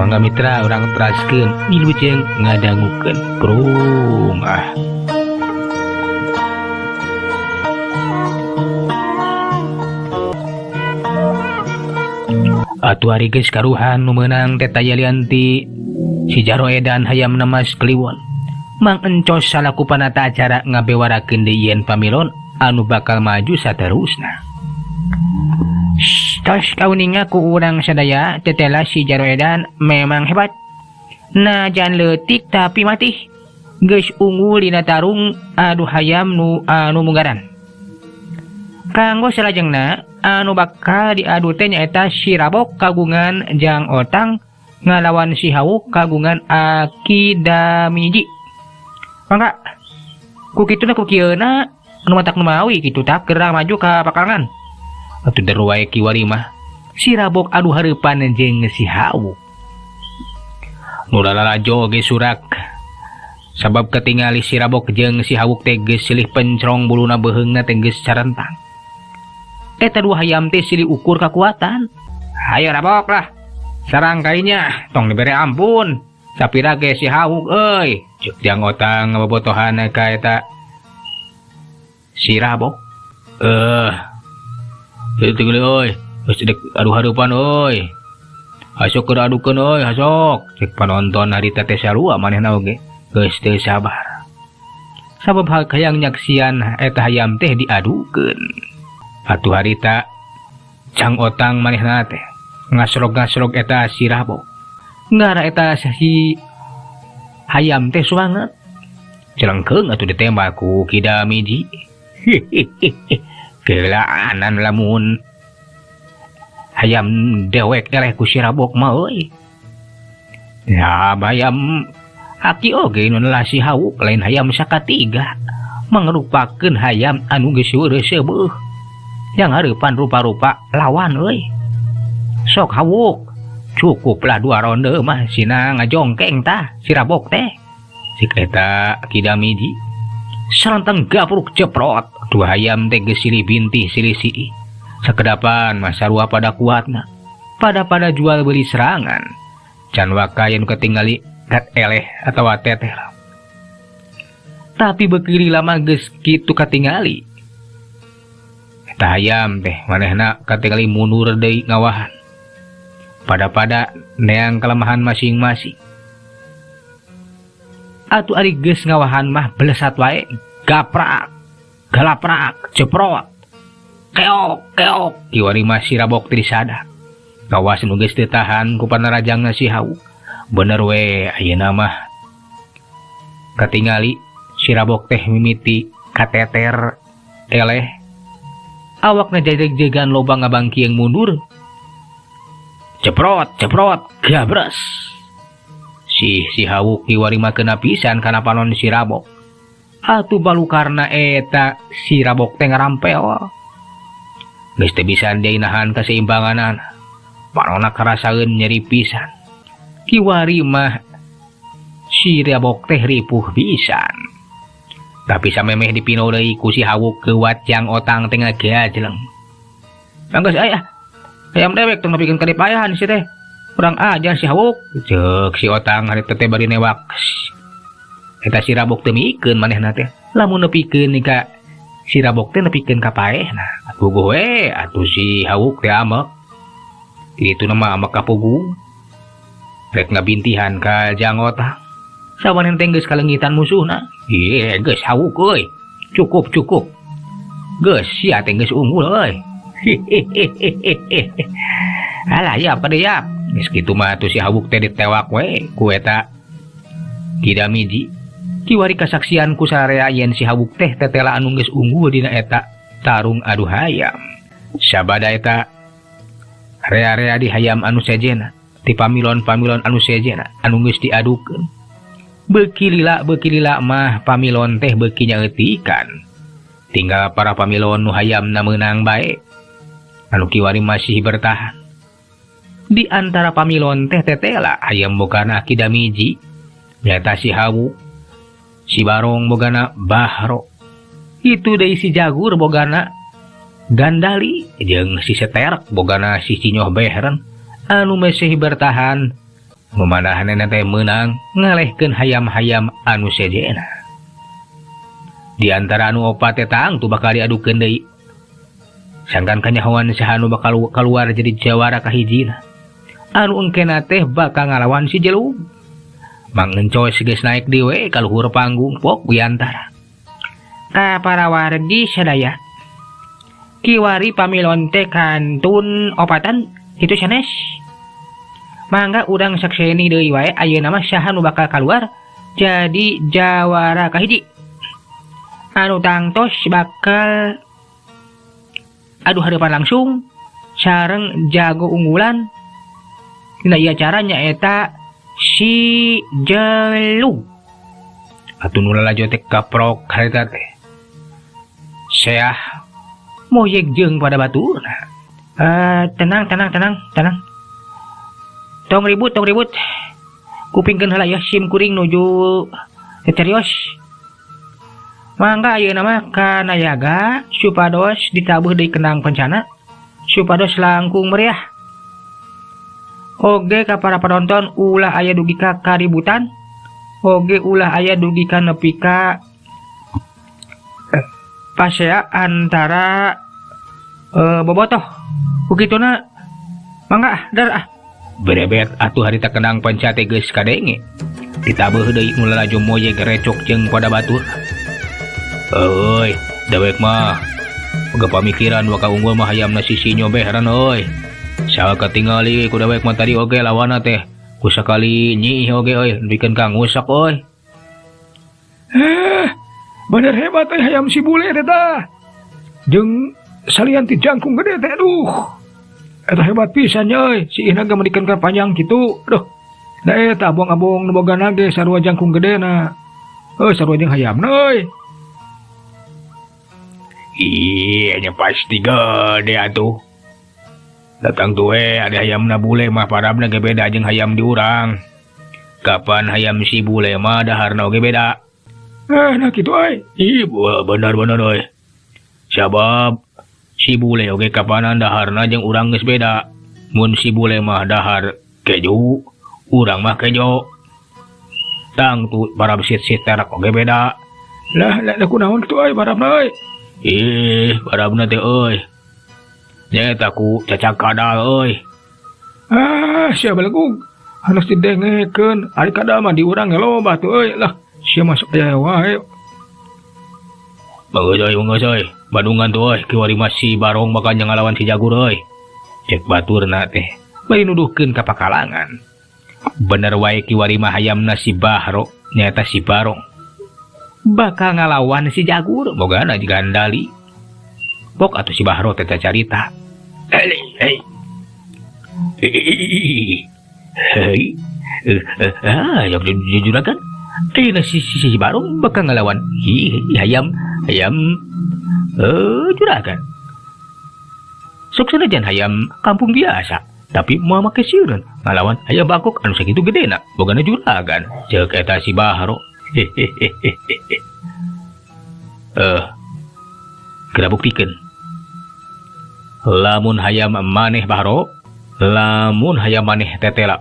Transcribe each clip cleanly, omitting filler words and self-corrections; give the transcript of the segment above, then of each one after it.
mangga mitra orang teraskeun wilujeng ngadangukeun prumah. Atuh ari geus karuhan nu meunang Teh Tayalianti si Jaro Edan hayam namas kliwon. Mang encos salaku panata acara ngabewarakeun deui yen pamilon anu bakal maju saterusna. Tos kauninga ku urang sadaya tetela si Jaro Edan memang hebat. Najan leutik tapi matih. Geus unggul dina tarung adu hayam nu anu munggaran. Kanggo salajengna anu bakal diadu teh nyaeta si Rabok kagungan Jang Otang ngalawan si Hawuk kagungan Akidamiji. Mangga ku kituna ku kieuna anu matak nu mawi kitu tak keur maju ka pakalangan. Atuh deru wae kiwari mah si Rabok adu hareupan jeung si Hawuk. Nu lalalajo ge surak sabab ketingali si Rabok jeung si Hawuk teh geus silih pencrong buluna beheungna teh geus carentang. Eta dua hayam teh silih ukur kekuatan. Hayo Rabok lah, sarang kainya tong dibere ampun. Sapira ge si Hawuk euy, ceuk Jang Otang ngabobotohan ka eta si Rabok. Itu geulieu euy, geus dek adu hareupan euy. Hasok keur adukeun euy, hasok. Cek panonton harita teh sarua manehna oge geus teu sabar. Sabab hayang nyaksian eta hayam teh diadukeun. Atuh harita Jang Otang manehna teh ngasrog-ngasrog eta si Rabok. Ngara eta si hayam teh suanget. Celengkeung atuh ditembak ku Kidamiji. Kelaanan lamun hayam dewek eleh ku si Rabok mah euy. Ya bayam aki oge nu si Hawuk lain hayam sakatiga mangrupakeun hayam anu geus weureuh seubeuh. Yang hareupan rupa-rupa lawan euy. Sok Hawuk, cukuplah 2 ronde mah sina ngajongkeng tah si Rabok teh. Sik eta Kidamiji sarantang gapruk ceprot. Dua hayam teh geus silih bintih silih sii. Sakedapan mah sarua pada kuatna. Pada jual beli serangan. Can waka yen ketingali kat eleh atawa teteh. Tapi beuki lama geus kitu katingali. Eta hayam teh manehna katingali mundur deui ngawahan. Pada neang kelemahan masing-masing. Atuh ari geus ngawahan mah belesat wae gaprak. Galaprak, ceprot, keok, kiwari mah si Rabok teh disadap. Kawas nu geus teu tahan ku panarajangna si Hawuk. Bener we ayeuna mah katingali si Rabok teh mimiti kateter eleh. Awakna jeg-jegan loba ngabangkieng mundur. Ceprot, gabres. Si Hawuk kiwari mah keuna pisan kana panon si Rabok. Atuh balukarna eta si Rabok teh ngarampel. Geus teu bisa deui nahan kaseimbanganan. Panonna karasaeun nyeri pisan. Kiwari mah si Rabok teh ripuh pisan. Tapi samemeh dipino deui ku si Hawuk keuat Jang Otang teh ngagajleng. Mangga aya hayam dewek tong nepikeun kadipayahan si teh. Urang aja si Hawuk, ceuk si Otang harita teh bari newak. Eta si Rabok teh mikeun manehna teh. Lamun nepikeun ka si Rabok teh nepikeun ka paehna. Puguh we atuh si Hawuk teh amek. Kitu nama amek ka puguh. Rek ngabintihan ka Jang Otang. Sawaneh teh geus kalengitan musuhna. Ieu geus Hawuk euy. Cukup. Geus sia teh geus unggul euy. Alah ya pada ya. Geus kitu mah atuh si Hawuk teh ditewak we ku eta Kidamiji. Kiwari kasaksian ku sararea yen si Hawuk teh tetela anu geus unggul dina eta tarung adu hayam. Sabada eta rea-rea di hayam anu sejena, ti pamilon-pamilon anu sejena anu geus diadukeun. Beuki lila mah pamilon teh beuki nyaeutikan. Tinggal para pamilon nu hayamna meunang bae. Anu kiwari masih bertahan. Di antara pamilon teh tetela hayam bogana Kidamiji, nyata si Hawuk. Si Barong bogana Bahro. Itu deui si Jagur bogana Gandali jeung si Seterek bogana si Cinyoh Behren anu mesih bertahan Memanahanna teh meunang ngalehkeun hayam-hayam anu sejena. Di antara anu opat teh tang tu bakal diadukeun deui. Sangkan kanyahoan saha anu bakal keluar jadi jawara kahijina. Anu engkena teh bakal ngalawan si Jelug. Mang Encoy geus naik di we ka luhur panggung pok wiantara. Ka para wargi sadaya. Kiwari pamilon teh kantun opatan kitu sanes. Mangga urang sakseni deui wae ayeuna mah saha nu bakal keluar jadi jawara kahiji. Anu tangtos bakal adu hadapan langsung sareng jago unggulan. Dina ieu acara nyaeta si Jelug. Atuh nu lalajo teh kaprok harita teh. Seah moyeg jeung pada baturna. Tenang. Tong ribut. Kupingkeun heula ya sim kuring nuju serius. Mangga ayeuna mah kana yaga supados ditabuh deui kenang pencana supados langkung meriah. Oge ka para penonton ulah aya dugi ka kaributan, oge ulah aya dugi ka nepi ka pasea antara bobotoh. Kukituna mangga dar berebet atuh harita kenang penca teh geus kadenge. Ditabuh deui nu lalajo moyeg recok jeung pada batur. Euy, dewek mah boga pamikiran waka unggul mah hayamna sisi nyobeheran euy. Saha katingali ku dewek mah tadi oge lawana teh ku sakali nyih oge euy bikeun kang ngusak euy. Bener hebat euy hayam si bule teh tah. Jeung salian ti jangkung gede teh aduh. Eta hebat pisan euy si Inaga medikeun ka panjang kitu. Duh. Da eta abong-abong nu bogana ge sarua jangkung gedena. Sarua jeung hayamna euy. Iya pasti gede atuh. Datang tuwe ada hayamna bule mah parabna ge beda jeung hayam di urang. Kapan hayam si bule mah daharna oge beda. Nah kitu euy. Ih bener euy. Sabab si bule oge kapanan daharna jeung urang geus beda. Mun si bule mah dahar keju, urang mah kejo. Tang tu parab sit-sit terak oge beda. Lah kunaon kitu euy parabna euy. Parabna teh euy. Nyata ku cacak kadal euy. Sia balagug. Harus didengekeun. Ari kadal mah di urang loba tuh euy. Lah, sia masuk aya wae. Bageus euy. Bandungan tuh euy, kiwari masih barong bakal ngalawan si Jagur euy. Cek baturna teh. Bari nuduhkeun ka pakalangan. Bener wae kiwari mah hayamna si Bahro, nyata si Barong. Bakal ngalawan si Jagur bogana juga andali. Pok atuh si Bahro teh carita. Hei. Juragan. Si Barong bakal ngalawan hayam juragan. Sok sanajan hayam kampung biasa, tapi moal make sieureun ngalawan hayam bangkok anu sakitu gedena bogana juragan. Ceuk eta si Bahro. Kira buktikeun. Lamun hayam maneh Bahro, lamun hayam maneh tetela.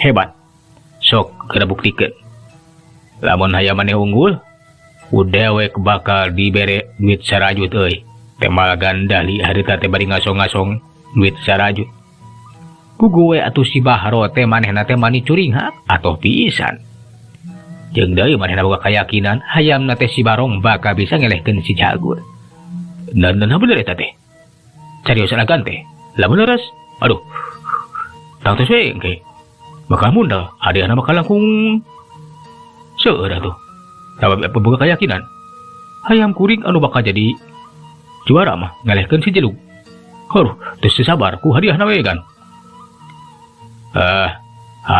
Hebat. Sok kira buktikeun. Lamun hayam maneh unggul, udewek bakal dibere duit sarajut euy. Temal gandali harita teh bari ngasong-ngasong duit sarajut. Kugowe atuh si Bahro teh manehna teh mani curing atoh pisan. Jeung deui manehna boga kayakinan hayamna teh si Barong bakal bisa ngelehkeun si Jagur. Dan bener eta teh. Cariosanagan teh. Lamun leres, aduh. Tang tos we engke. Bakal mundal, adeuna bakal langkung seueur atuh. Sabab boga kayakinan hayam kuring anu bakal jadi juara mah ngelehkeun si Jelug. Haruh, teu sabar ku hadiahna we kan.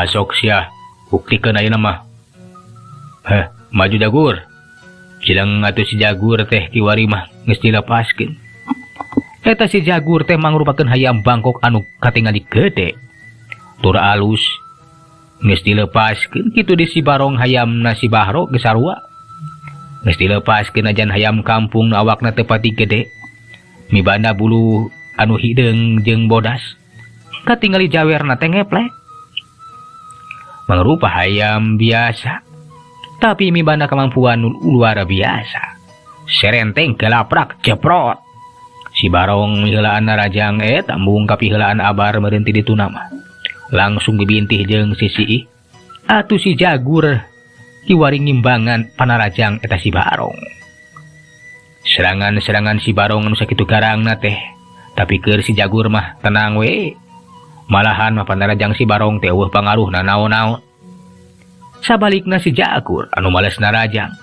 Sok sia buktikeun ayeuna mah. Maju Jagur. Cilang atuh si Jagur teh kiwari mah geus dilepaskeun. Eta si Jagur teh mangrupakeun hayam bangkok anu katingali gede. Tur alus. Geus dilepaskeun kitu di si Barong hayamna si Bahro geus sarua. Geus dilepaskeun ajan hayam kampung nu awakna teu pati gede. Mibanda bulu anu hideung jeung bodas. Katingali jawerna teh ngeplek. mangrupa hayam biasa. Tapi mibanda kemampuan luar biasa. Serenteng kelaprak jeprot. Si Barong helaan narajang tambung kapi helaan abar merenti ditu nama. Langsung dibintih jeung si Siih. Atuh si Jagur kiwaring ngimbangan panarajang eta si Barong. Serangan-serangan si Barong anu sakitu garangna teh. Tapi keur si Jagur mah tenang we. Malahan mah panarajang si Barong teh eueuh pangaruhna naon-naon. Sabalikna si Jagur anu males narajang.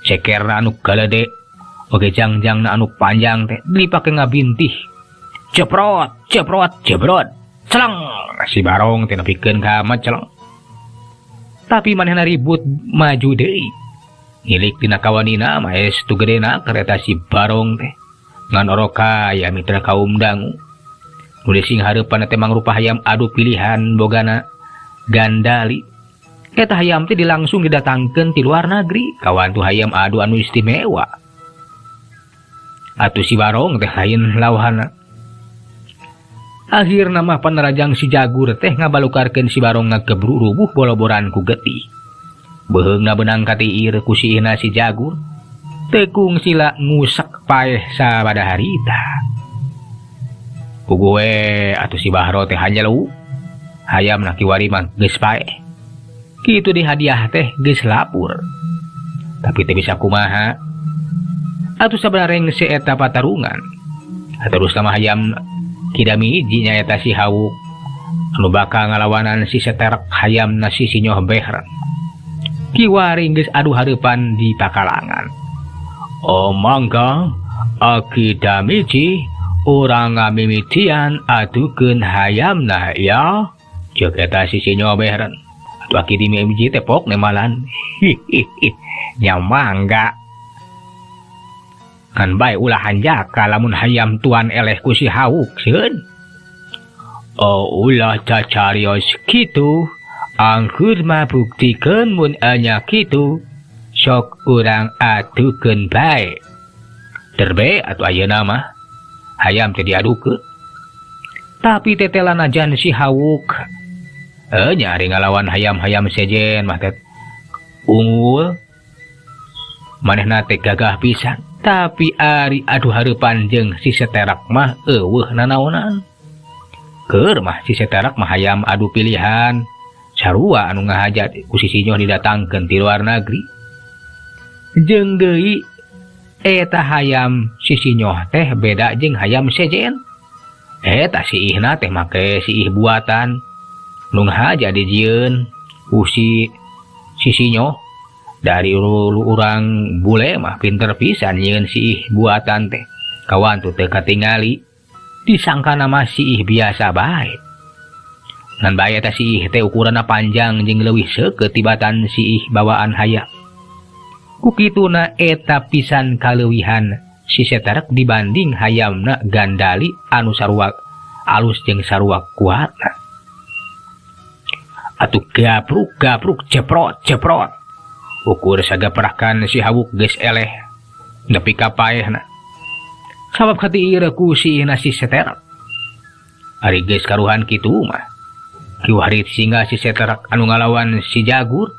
Cekerna anu galede oge jangjangna anu panjang teh dipake ngabintih. Jeprot, jeprot, jebrot. Celang. Si Barong teh nepikeun ka maceleng. Tapi manehna ribut maju deui. Ngilik dina kawanina mah estu gedena kereta si Barong teh. Ngan oroka ya mitra kaum dangu. Nu sing hareupan teh mangrupa hayam adu pilihan bogana Gandali. Eta hayam teh langsung didatangkeun ti luar negeri. Kawan tu hayam adu anu istimewa. Atuh si Barong teh lain lawahana. Akhirna mah panarajang si Jagur teh ngabalukarkeun si Barong ngagebru rubuh boloboran ku getih. Beheungna benang katiir ku siihna si Jagur. Tekung sila ngusak paeh sabada harita. Ku gue atuh si Bahro teh hanyalu. Hayamna kiwari mah geus paeh. Kitu di hadiah teh geus lapur. Tapi teh bisa kumaha. Atuh sabareng si eta patarungan. Terus nama hayam kidami hiji nyaeta si Hawuk. Anu bakal ngalawanan si Seterek hayamna si Sinyoh Behran. Kiwari geus adu hareupan di pakalangan. Oh mangga aki damiji urang ngamimitian adukeun hayamna ya. Ceuk eta si Sinyoh Behran. Atuh aki dimimiji teh pok nemalan. Nya mangga. Kan bae ulah hanjaka lamun hayam tuan eleh ku si Hawuk sieun. Oh ulah cacarios kitu. Angkur mah buktikeun mun anya kitu. Sok urang adukeun bae. Terbe atuh ayeuna mah hayam teh diadukeun. Tapi tetelan ajan si Hawuk. Nyari ngalawan hayam-hayam sejen mah teh unggul. Manehna teh gagah pisan. Tapi ari adu hareupan jeung si Seterak mah eueuh nanaonan. Keur mah si Seterak mah hayam adu pilihan. Sarua anu ngahajat ku si Sinyoh didatangkeun ti luar negeri. Jeung deui eta hayam si Sinyoh teh beda jeung hayam sejen. Eta siihna teh make siih buatan. Nu ngahajat dijieun ku si Sinyoh. Dari urang bule mah pinter pisan nyieun siih buatan teh. Kawan tu teu katingali. Disangkana mah siih biasa bae. Ngan bae eta siih teh ukuranna panjang jeung leuwih seukeut tibatan siih bawaan hayam. Ku kituna eta pisan kaleuwihan si Seterek dibanding hayamna Gandali anu sarua alus jeung sarua kuatna. Atuh gapruk gapruk jeprot jeprot. Ukur sagaperakan si Hawuk geus eleh nepi ka paehna. Sabab katiir ku siihna si Seterek. Ari geus karuhan kitu mah. Kiwari singga si Seterek anu ngalawan si Jagur.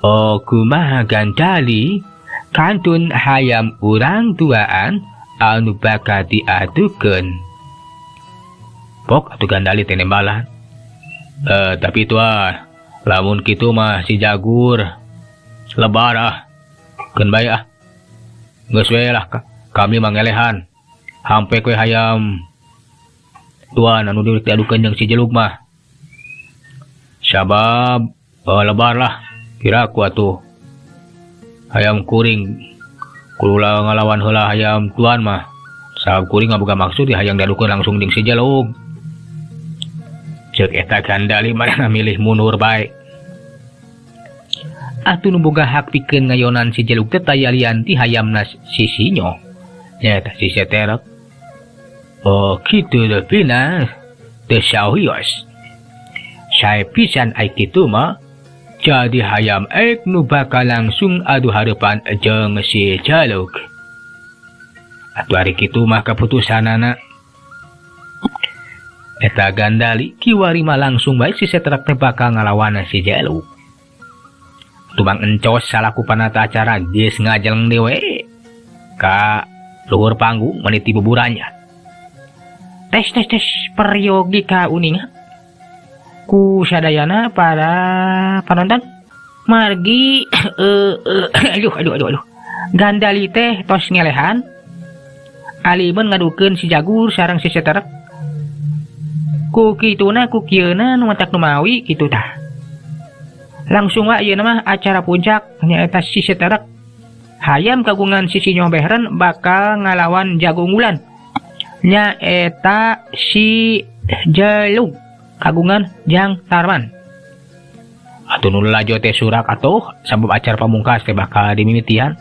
Oh kumaha Gandali kantun hayam urang tuaan anu bakal diadukeun. Pok atuh Gandali teh nembalan. Tapi tuah lamun kitu mah si Jagur lebar keun bae geus we lah kami mangelehan hampe kue hayam tuan anu diadukeun jeung si Jelug mah sabab lebar lah kira ku atuh hayam kuring kula ngalawan heula hayam tuan mah sabab kuring ngaboga maksud hayang diadukeun langsung jeung si Jelug. Ceuk eta Gandali manehna milih mundur bae. Atuh nu boga hak pikeun ngayonan si Jelug teh taya lian ti hayamna si Sinyoh. Nyaeta si Seterek. Oh kitu teh pina teu sawios. Sae pisan ai kitu mah jadi hayam ek nu bakal langsung adu hareupan jeung si Jelug. Atuh ari kitu mah kaputusanana. Eta gandali kiwarima langsung bae si Seterak teh bakal ngalawan si Jaluk. Tubang encos salaku panata acara geus ngajeleng dewe ka luhur panggung meniti buburannya. Tes peryogi ka uninga. Ku sadayana para penonton margi aduh. Gandali teh tos ngelehan. Alimun ngadukeun si Jagur sareng si Seterak. Ku kituna ku kieuna nu matak nu mawi kitu tah. Langsung wa ieu mah acara puncak nyaeta si Seterak hayam kagungan si Sinyo Beheren bakal ngalawan jago unggulan nyaeta si Jaluk kagungan Jang Tarman. Atuh nu lajo teh surak atuh sabab acara pamungkas teh bakal dimimitian.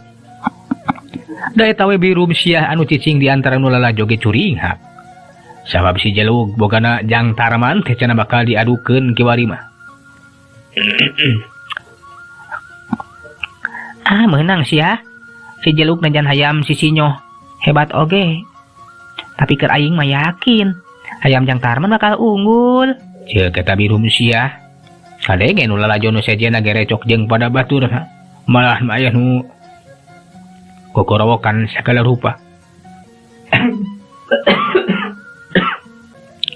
Da eta we birum siah anu cicing di antara nu lalajo ge curing hak. Sabab si Jaluk bogana Jang Tarman teh cenah bakal diadukeun kiwarima. Menang sia. Si Jaluk najan hayam si Sinyo hebat oge. Tapi keur aing mah yakin hayam Jang Tarman bakal unggul. Ceuk eta birum sia. Kadenge nu lalajo nu sejena ge recok jeung pada batur malah aya nu kokorowokan segala rupa.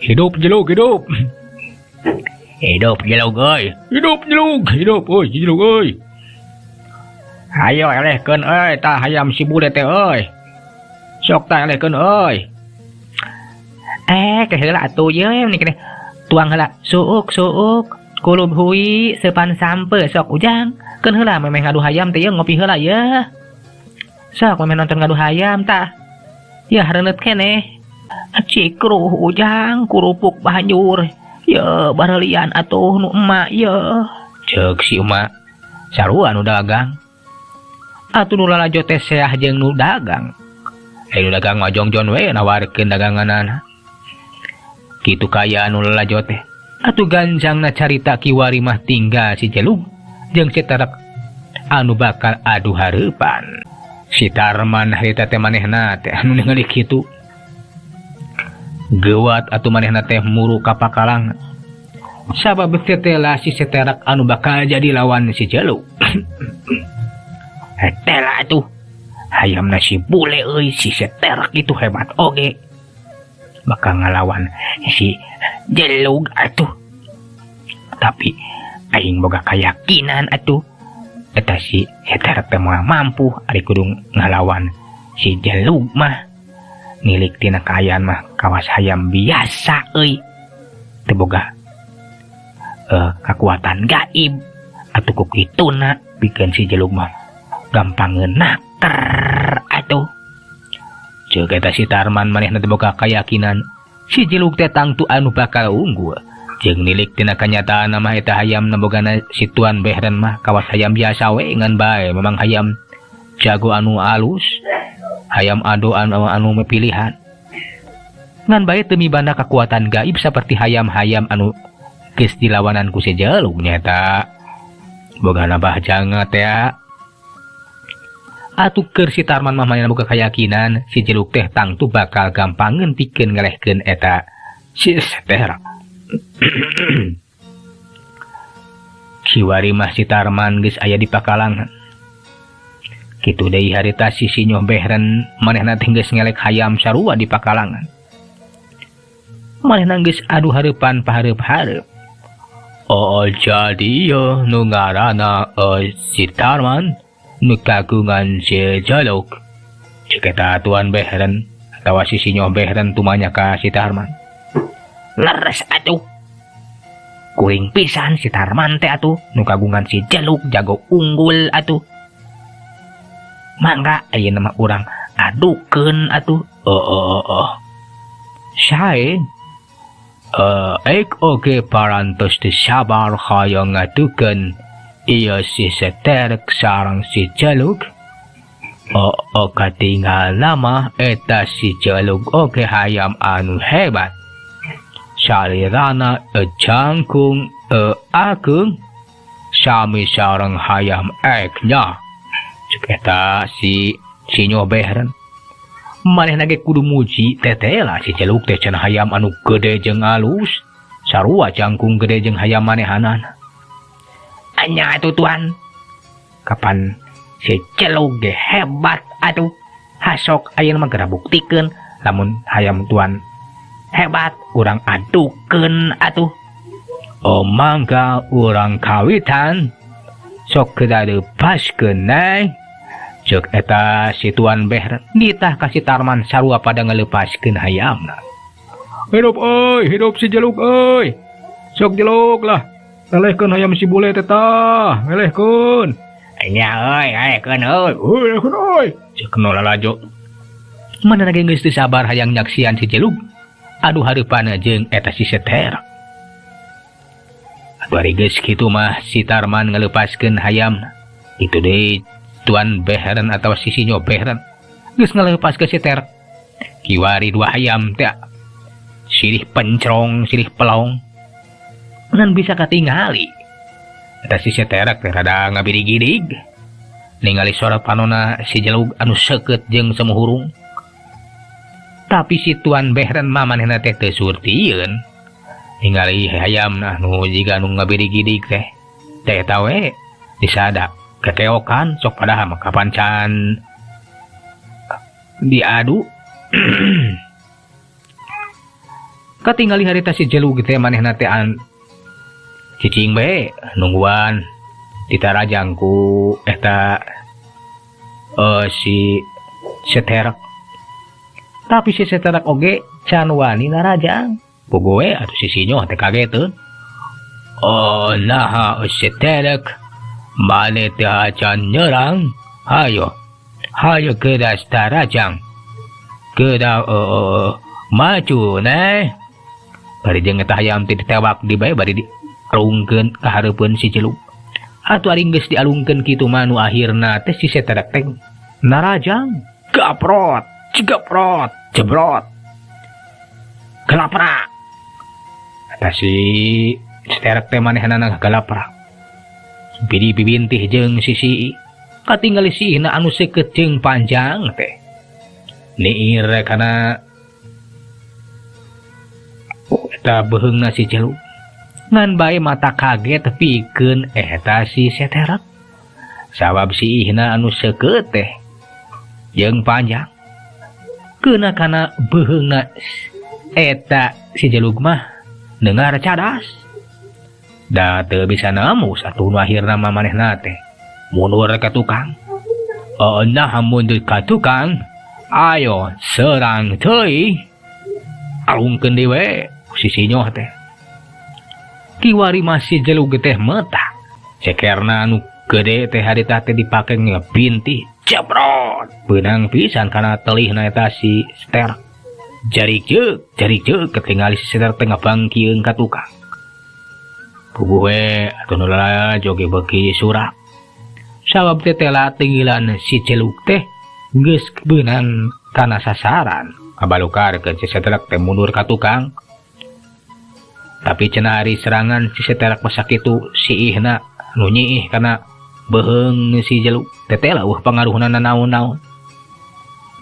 Hidup Jaluk, hidup. Hidup Jaluk euy. Hidup Jaluk euy. Hayo elehkeun euy tah hayam si bude teh euy. Sok tah elehkeun euy. Keheula atuh ye nih keneh. Tuang heula suuk kulub hui sepan sampe sok ujang. Keun heula memeh ngadu hayam teh ye ngopi heula ye. Sok memeh nonton ngadu hayam tah. Ya hareuneut keneh. Cikruh ujang kurupuk banjur ya barelian atuh nu emak ya ceuk si emak sarua nu dagang atuh nu lalajo teh seah jeung nu dagang nu dagang mah jongjon we nawarkeun daganganana kitu kaya nu lalajo teh atuh ganjangna carita kiwari mah tinggal si Jaluk jeung Seterak anu bakal adu hareupan si Tarman harita teh manehna teh anu ningali kitu gewat atuh manehna teh muru ka pakalang sabab tetela si Seterak anu bakal jadi lawan si Jaluk. Hetela atuh hayamna si bule euy si Seterak itu hebat oge bakal ngalawan si Jaluk atuh. Tapi aing boga keyakinan atuh eta si Seterak teh moal mampu ari kudu ngalawan si Jaluk mah. Nilik tina kaayaan mah kawas hayam biasa euy teu boga kakuatan gaib atuh ku kituna pikeun si Jaluk mah gampangeun naker atuh ceuk eta si Tarman manehna teu boga kayakinan si Jaluk teh tangtu anu bakal unggul jeung nilik tina kanyataan mah eta hayam nabogana si Tuan Beheren mah kawas hayam biasa we ngan bae memang hayam jago anu alus hayam ado anu mepilihan ngan bae teu mibanda kekuatan gaib seperti hayam-hayam anu geus dilawanan ku si Jaluk nyata bogana bahjanga teh atuh keur si Tarman mah manehna boga kayakinan si Jaluk teh tangtu bakal gampangeun pikeun ngalehkeun eta si Seterak. Kiwari mah si Tarman geus aya di pakalangan kitu deui harita si Sinyo Beheren manehna teh geus ngelek hayam sarua di pakalangan. Manehna geus adu hareupan pahareup-hareup. Jadi ya nu ngaranna si Tarman nu kagungan si Jaluk. Ceuk eta Tuan Beheren atawa si Sinyo Beheren tumanya ka si Tarman. Leres atuh. Kuring pisan si Tarman teh atuh nu kagungan si Jaluk jago unggul atuh. Mangga ayeuna mah urang adukeun atuh. Sae ek oge parantos teu sabar hayang ngadukeun ieu si Seterak sareng si Jaluk. Katinggalna mah eta si Jaluk oge hayam anu hebat. Salirana jangkung agung sami sareng hayam eknya. Ceuk eta si Sinyo Beheren manehna ge kudu muji tetela si Celuk teh cenah hayam anu gede jeung alus sarua cangkung gede jeung hayam manehanan. Anya atuh tuan, kapan si Celuk ge hebat atuh, hasok ayeuna mah geura buktikeun lamun hayam tuan hebat urang adukeun atuh. Oh mangga urang kawitan sok kedah lepaskeun nae. Cek eta si Tuan Behren nitah ka si Tarman sarua pada ngalepaskeun hayamna. Hidup si Jeluk euy. Sok Jeluk lah. Lelehkeun hayam si bule teh tah, lelehkeun. Nya euy, lelehkeun euy. Lelehkeun euy. Cek nu lalajo. Manehna ge geus teu sabar hayang nyaksian si Jeluk adu hareupanna jeung eta si Seter. Bari geus kitu mah si Tarman ngalepaskeun hayamna. Itu deui Tuan Behren atau sisinyo Behren geus ngalepas ke Seter. Kiwari dua hayam teh silih pencrong silih pelong ngan bisa katingali. Eta si Seter teh rada ngabiri-gidig ningali sora panona si Jeluk anu seukeut jeung samuhurung. Tapi si Tuan Behren mah manehna teh teu surtieun ningali hayamna nu jiga anu ngabiri-gidig teh eta we disada keteokan sok padahal mah kapancan diadu. Katingali harita si Jeluk teh manehna teh cicing bae nungguan ditarajang ku eta si Seterak. Tapi si Seterak oge can wani narajang. Pugoe atuh sisinyo teh kageteun. Oh naha Seterak mane teh acan nyerang. Hayo kedah starajang. Kedah maju neh. Bari jeung eta hayam teh ditewak di bae bari dialungkeun ka hareupeun si Jeluk. Atuh ari geus dialungkeun kitu mah nu akhirna teh si Seterak teh narajang. Gaprot, cigaprot, jebrot. Galaprak. Eta si Seterak teh manehna galaprak. Bidi bibintih jeung sisi katingali sihna anu seukeut jeung panjang teh. Niir kana eta beheungna si Jeluk. Ngan bae mata kaget pikeun eta si Seterak. Sabab sihna anu seukeut teh jeung panjang. Keuna kana beheungna eta si Jeluk mah dengar cadas. Da teu bisa namus atuh nu akhirna mah manehna teh mundur ka tukang. Nah mundur ka tukang, ayo serang teuing. Alungkeun deui we sisinyo teh. Kiwari masih Jeluk teh meutak. Cekerna anu gede teh harita teh dipake ngabintih jebrot. Beunang pisan kana telihna eta si Seter. Jari ceuk ketingali si Seter teh ngabangkieun ka tukang. Puguhe atuh nu joge beuki surak. Sabab teh tela tinggilan si Jeluk teh geus beunang kana sasaran. Kabalukarkeun si Seterak teh mundur ka tukang. Tapi cenah ari serangan si Seterak mah sakitu siihna nu nyiih kana beheung si Jeluk teh tela pangaruhna nanaon-naon.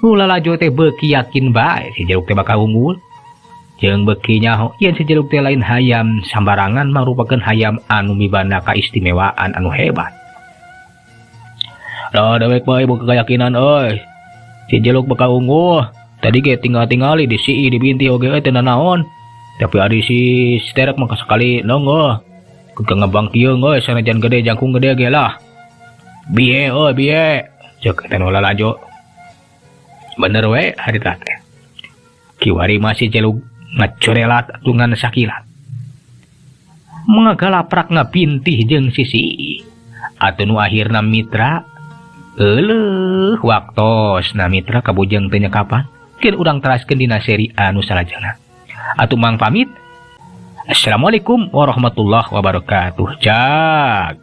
Nu lalajo teh beuki yakin bae si Jeluk teh bakal unggul. Jeung beuki nyaho yen si Jeluk teh lain hayam sambarangan marupakeun hayam anu mibanda kaistimewaan anu hebat. Da dewek bae boga keyakinan euy. Si Jeluk bakal unggul. Tadi ge tinggal-tingali di sii dibinti oge teh nanaon. Tapi ari si Seterak mah sekali nonggo. Kudu ngabangkieun euy sanajan gede jangkung gede ge lah. Biye euy biye. Ceuk teh nu lalajo. Bener we harita teh. Kiwari masih Jeluk ngacorelat atungan sakilat. Mengagalaprak ngabintih jeung sisi. Atuh nu akhirna mitra euleuh waktosna mitra kabujeng teu nyekapan. Keun urang teraskeun dina seri anu salajengna. Atuh mang pamit. Assalamualaikum warahmatullahi wabarakatuh. Jak.